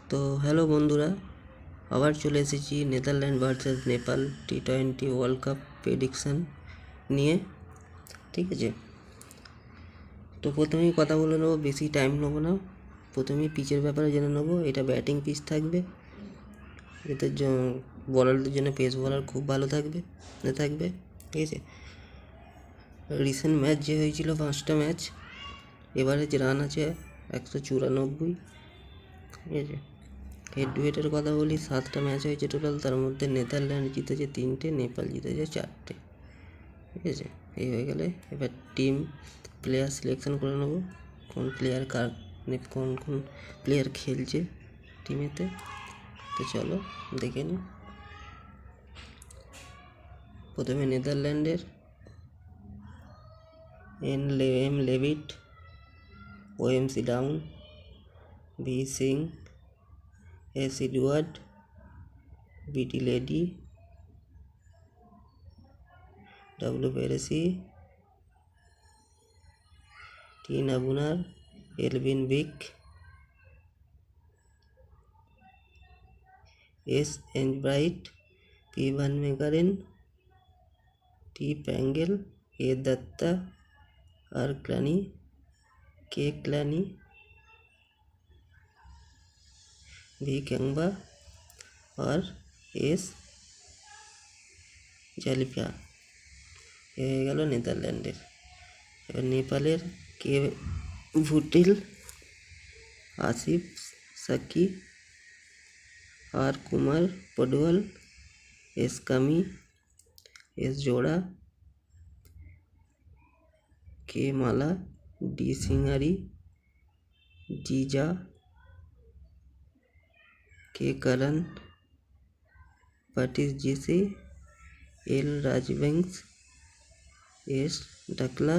তো হ্যালো বন্ধুরা, আবার চলে এসেছি Netherland versus Nepal T20 world cup prediction নিয়ে। ঠিক আছে, তো প্রথমেই কথা বলে নেবো, বেশি টাইম নেবো না। প্রথমেই পিচের ব্যাপারে জেনে নেবো। এটা ব্যাটিং পিচ থাকবে, এতে বলারদের জন্য পেস বলার খুব ভালো থাকবে। ঠিক আছে, রিসেন্ট ম্যাচ যে হয়েছিল 5টা ম্যাচ, এবারে যে রান আছে 194। ঠিক আছে, হেড টু হেডের কথা বলি, 7টা ম্যাচ হয়েছে টোটাল, তার মধ্যে নেদারল্যান্ড জিতেছে 3টে, নেপাল জিতেছে 4টে। ঠিক আছে, এই হয়ে গেলে এবার টিম প্লেয়ার সিলেকশন করে নেবো, কোন প্লেয়ার কোন প্লেয়ার খেলছে টিমেতে। তো চলো দেখে নিই। প্রথমে নেদারল্যান্ডের M Levitt, OMC Dowd, V Singh, S Edward, বিটি লেডি, ডাব্লু পেরেসি, টিন আবুনার, L van Beek, S Engelbrecht, P van Meekeren, T Pringle, A Dutta, R Klein, K Klein, V Kingma, আর এস জালিফা। এ হয়ে গেল নেদারল্যান্ডের। এবার নেপালের কে ভুটিল, আসিফ সাকি, আর Kumar Paudel, S Kami, S Jora, K মালা, ডি সিঙ্গারি, জিজা, কে করণ, পাটিস জিসি, এল রাজবংশ, এস ডাকলা,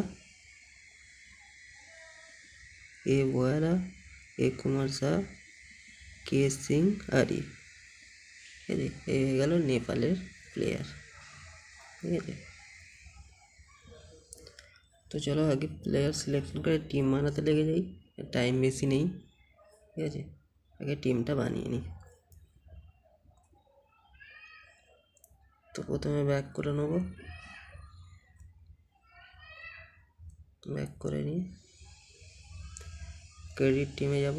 এ বয়ারা, এ কুমার শাহ, কে সিং আরি। এই হয়ে গেল নেপালের প্লেয়ার। ঠিক আছে, তো চলো আগে প্লেয়ার সিলেকশন করে টিম বানাতে লেগে যাই, টাইম বেশি নেই। ঠিক আছে, আগে টিমটা বানিয়ে নিই। তো প্রথমে ব্যাক করে নেবো, ব্যাক করে নিয়ে ক্রেডিট টিমে যাব।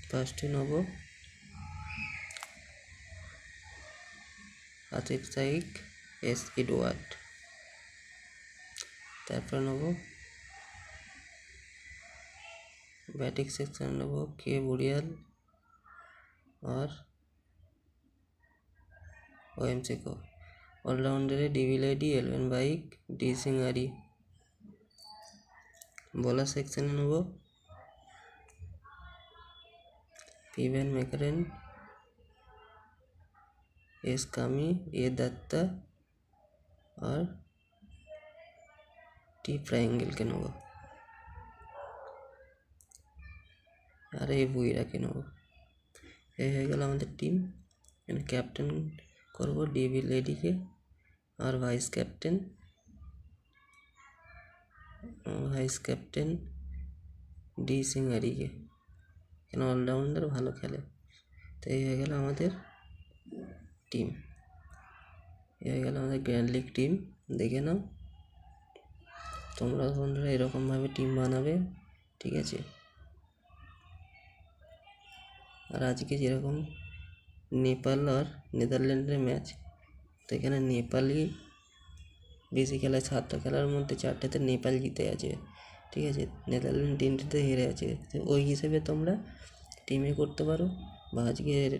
ফার্স্টে নেব আসিফ সাইক, এস এডওয়ার্ড। তারপরে নেব ব্যাটিং সেকশন, নেব কে বুড়িয়াল আর OMC को। অলরাউন্ডারে ডিভি লেডি, এলভেন বাইক, ডি সিঙ্গারি। বলার সেকশনে নেব পি ভ্যান মেকারেন, এস কামি, এ দত্তা, আর টি ট্রায়াঙ্গেলকে নেব, আর এই বুইরাকে নেব। এই হয়ে গেল আমাদের টিম। এখানে ক্যাপ্টেন করব ডিভি লেডিকে, আর ভাইস ক্যাপ্টেন ডি সিঙ্গারিকে, কেন অলরাউন্ডার ভালো খেলে। তো এই হয়ে গেল আমাদের টিম, এই হয়ে গেল আমাদের গ্র্যান্ড লিগ টিম। দেখে নাও তোমরা বন্ধুরা, এরকমভাবে টিম বানাবে। ঠিক আছে, আর আজকে যেরকম নেপাল আর নেদারল্যান্ডের ম্যাচ, তো এখানে নেপালই বেশি খেলায়, 7টা খেলার মধ্যে 4টেতে নেপাল জিতে আছে। ঠিক আছে, নেদারল্যান্ড 3টেতে হেরে আছে। তো ওই হিসেবে তোমরা টিমে করতে পারো, বা আজকের